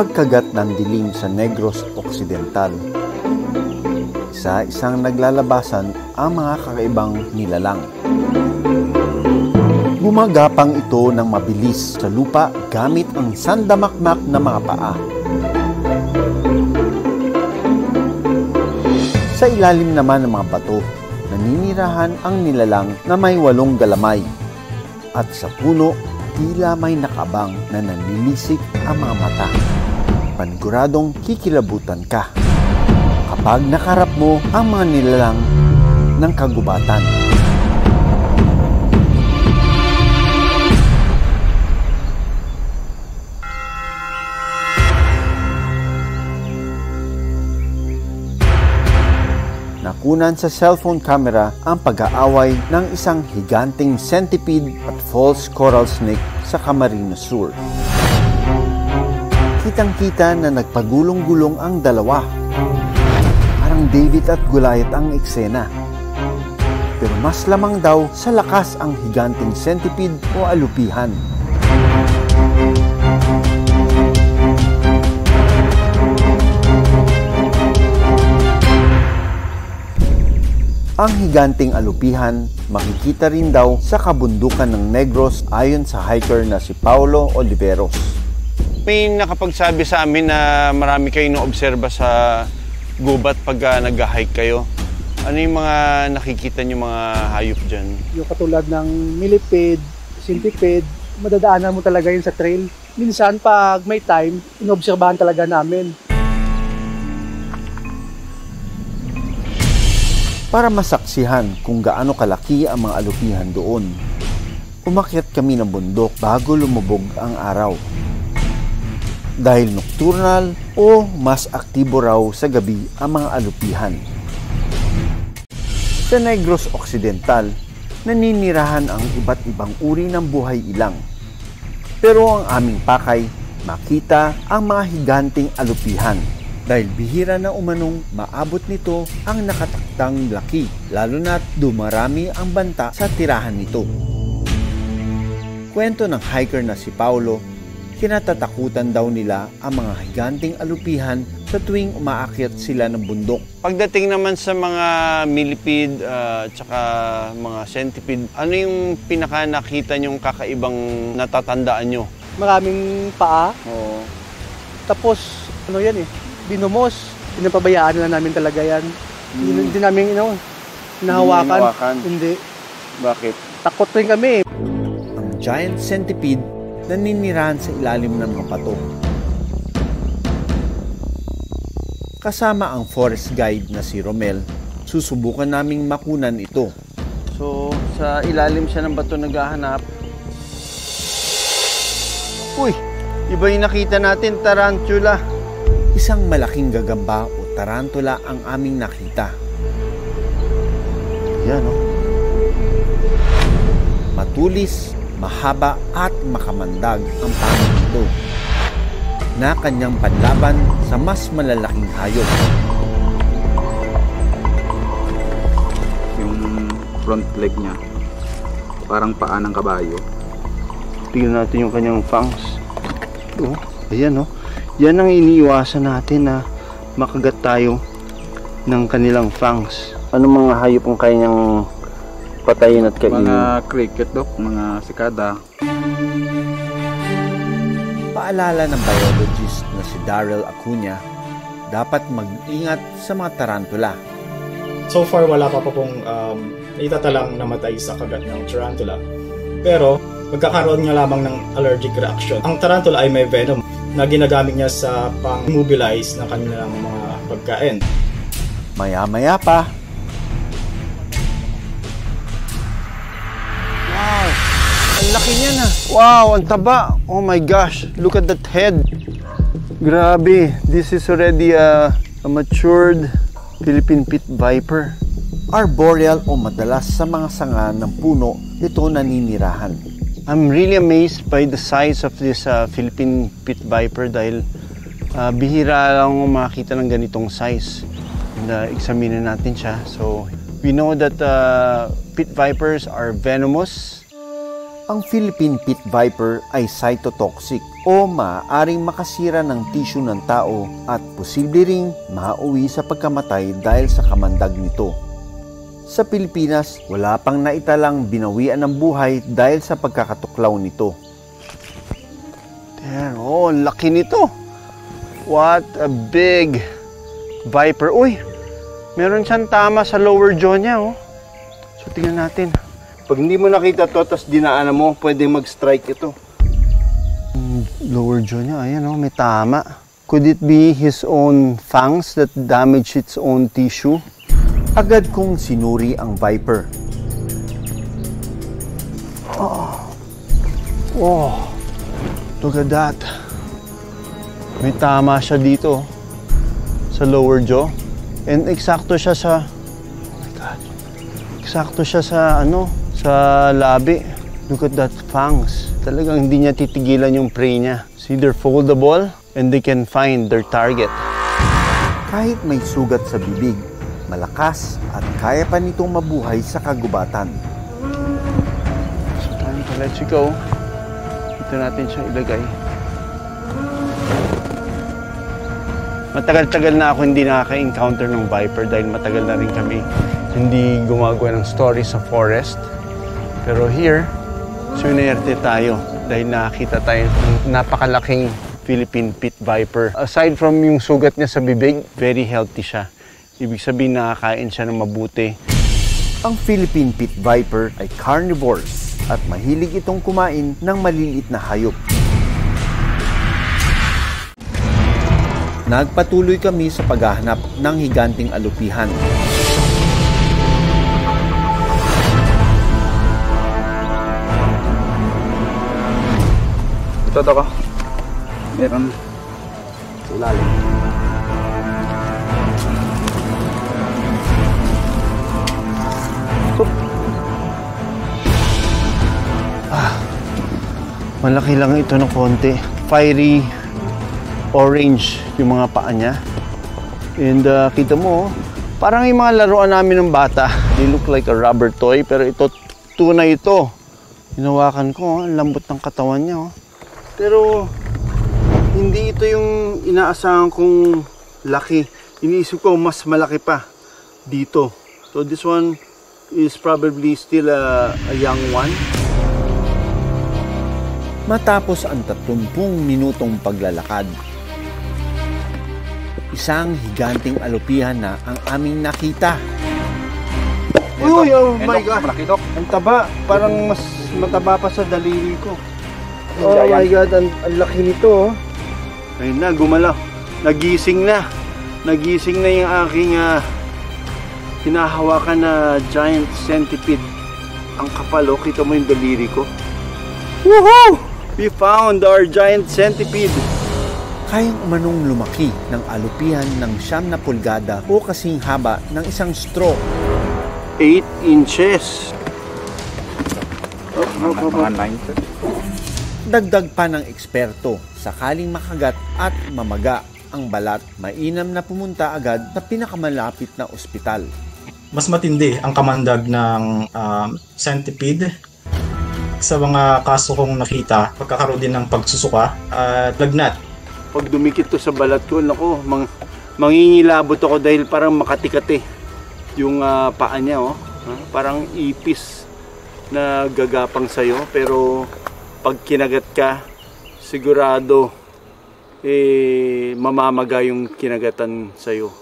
pagkagat ng dilim sa Negros Occidental. Isa-isang naglalabasan ang mga kakaibang nilalang. Gumagapang ito ng mabilis sa lupa gamit ang sandamakmak na mga paa. Sa ilalim naman ng mga bato, naninirahan ang nilalang na may 8 galamay. At sa puno, tila may nakabang na nanlilisik ang mga mata. Paniguradong kikilabutan ka kapag nakarap mo ang mga nilalang ng kagubatan. Nakunan sa cellphone camera ang pag-aaway ng isang higanting centipede at false coral snake sa Camarines Sur. Kitang-kita na nagpagulong-gulong ang dalawa. Parang David at Goliath ang eksena. Pero mas lamang daw sa lakas ang higanting centipede o alupihan. Ang higanting alupihan makikita rin daw sa kabundukan ng Negros ayon sa hiker na si Paulo Oliveros. May nakapagsabi sa amin na marami kayong naobserba sa gubat pag nag-hike kayo. Ano yung mga nakikita niyo mga hayop dyan? Yung katulad ng millipede, centipede, madadaanan mo talaga yun sa trail. Minsan pag may time, inobserbahan talaga namin. Para masaksihan kung gaano kalaki ang mga alupihan doon, umakyat kami ng bundok bago lumubog ang araw. Dahil nocturnal o mas aktibo raw sa gabi ang mga alupihan. Sa Negros Occidental, naninirahan ang iba't ibang uri ng buhay ilang. Pero ang aming pakay, makita ang mga higanting alupihan. Dahil bihira na umanong maabot nito ang nakataktang laki, lalo na't dumarami ang banta sa tirahan nito. Kwento ng hiker na si Paulo, kinatatakutan daw nila ang mga higanting alupihan sa tuwing umaakyat sila ng bundok. Pagdating naman sa mga millipede at mga centipede, ano yung pinaka nakita nyong kakaibang natatandaan nyo? Maraming paa. Oo. Tapos, ano yan binumos. Pinapabayaan na namin talaga yan. Hindi namin, nahawakan. Hindi. Bakit? Takot rin kami. Ang giant centipede naninirahan sa ilalim ng mga bato. Kasama ang forest guide na si Romel, susubukan naming makunan ito. So, sa ilalim siya ng bato naghahanap. Uy! Iba yung nakita natin, tarantula. Isang malaking gagamba o tarantula ang aming nakita. Yan Matulis, mahaba at makamandag ang pangil nito na kanyang panlaban sa mas malalaking hayop. Yung front leg niya, parang paa ng kabayo. Tingnan natin yung kanyang fangs. Ayan Yan ang iniiwasan natin na makagat tayo ng kanilang fangs. Ano mga hayop ang kanyang patayin at kainin? Mga cricket, mga sikada. Paalala ng biologist na si Daryl Acuña, dapat mag-ingat sa mga tarantula. So far, wala pa pong naitatalang namatay sa kagat ng tarantula. Pero, magkakaroon nga lamang ng allergic reaction. Ang tarantula ay may venom na ginagamit niya sa pang-mobilize ng kanilang mga pagkain. Maya-maya pa. Wow! Ang laki niya na! Wow! Ang taba! Oh my gosh! Look at that head! Grabe! This is already a matured Philippine pit viper. Arboreal o madalas sa mga sanga ng puno, ito naninirahan. I'm really amazed by the size of this Philippine pit viper dahil bihira lang makita ng ganitong size. Examine natin siya. So, we know that pit vipers are venomous. Ang Philippine Pit Viper ay cytotoxic o maaaring makasira ng tissue ng tao at posible ring mauwi sa pagkamatay dahil sa kamandag nito. Sa Pilipinas, wala pang naitalang binawian ng buhay dahil sa pagkakatuklaw nito. There, oh, laki nito. What a big viper. Uy, meron siyang tama sa lower jaw niya, oh. So, tingnan natin. Pag hindi mo nakita to, tapos dinaanan mo, pwede mag-strike ito. Lower jaw niya, ayan, oh, may tama. Could it be his own fangs that damaged its own tissue? Agad kong sinuri ang viper. Oh, look at that. May tama siya dito sa lower jaw. And eksakto siya sa, oh my God, eksakto siya sa sa labi. Look at that fangs. Talagang hindi niya titigilan yung prey niya. See, they're foldable and they can find their target. Kahit may sugat sa bibig, malakas at kaya pa nitong mabuhay sa kagubatan. So, time to let you go. Ito natin siyang ilagay. Matagal-tagal na ako hindi nakaka-encounter ng viper dahil matagal na rin kami hindi gumagawa ng story sa forest. Pero here, sunerte tayo dahil nakakita tayo ng napakalaking Philippine Pit Viper. Aside from yung sugat niya sa bibig, very healthy siya. Ibig sabihin nakakain siya ng mabuti. Ang Philippine Pit Viper ay carnivores at mahilig itong kumain ng maliliit na hayop. Nagpatuloy kami sa paghahanap ng higanting alupihan. Ito ko. Meron sa ilalim. Malaki lang ito ng konti. Fiery orange yung mga paa niya. And kita mo, parang yung mga laruan namin ng bata. They look like a rubber toy, pero ito, tunay ito. Hinawakan ko, ang lambot ng katawan niya. Pero hindi ito yung inaasahan kong laki. Iniisip ko mas malaki pa dito. So this one is probably still a young one. Matapos ang 30 minutong paglalakad, isang higanting alupihan na ang aming nakita. Uy, oh my God! Malaki ito. Ang taba, parang mas mataba pa sa daliri ko. Oh my God, ang laki nito. Ayun na, gumalaw. Nagising na. Nagising na yung aking hinahawakan na giant centipede. Ang kapal, oh. Kita mo yung daliri ko. Woohoo! We found our giant centipede. Kayang umanong lumaki ng alupihan ng 9 na pulgada o kasing haba ng isang straw. 8 inches. Mga 9. Dagdag pa ng eksperto, sakaling makagat at mamaga ang balat, mainam na pumunta agad sa pinakamalapit na ospital. Mas matindi ang kamandag ng centipede. Sa mga kaso kong nakita, pagkakaroon din ng pagsusuka at lagnat. Pag dumikit to sa balat ko, naku, mangingilabot ako dahil parang makati-kati yung paa niya, oh. Parang ipis na gagapang sa'yo, pero pag kinagat ka, sigurado mamamaga yung kinagatan sa'yo.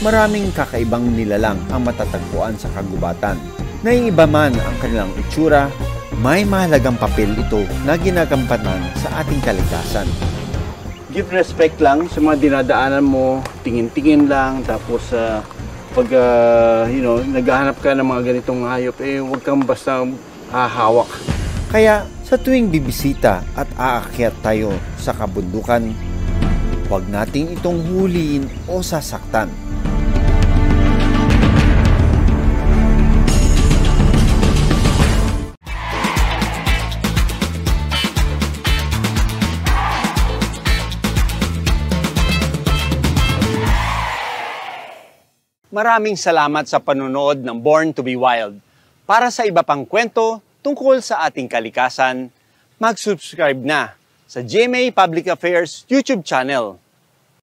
Maraming kakaibang nilalang ang matatagpuan sa kagubatan. Naiiba man ang kanilang itsura, may mahalagang papel ito na ginagampanan sa ating kaligtasan. Give respect lang sa mga dinadaanan mo, tingin-tingin lang, tapos pag naghahanap ka ng mga ganitong hayop, huwag kang basta hahawak. Kaya sa tuwing bibisita at aakyat tayo sa kabundukan, huwag nating itong huliin o sasaktan. Maraming salamat sa panonood ng Born to be Wild. Para sa iba pang kwento, tungkol sa ating kalikasan, mag-subscribe na sa GMA Public Affairs YouTube channel.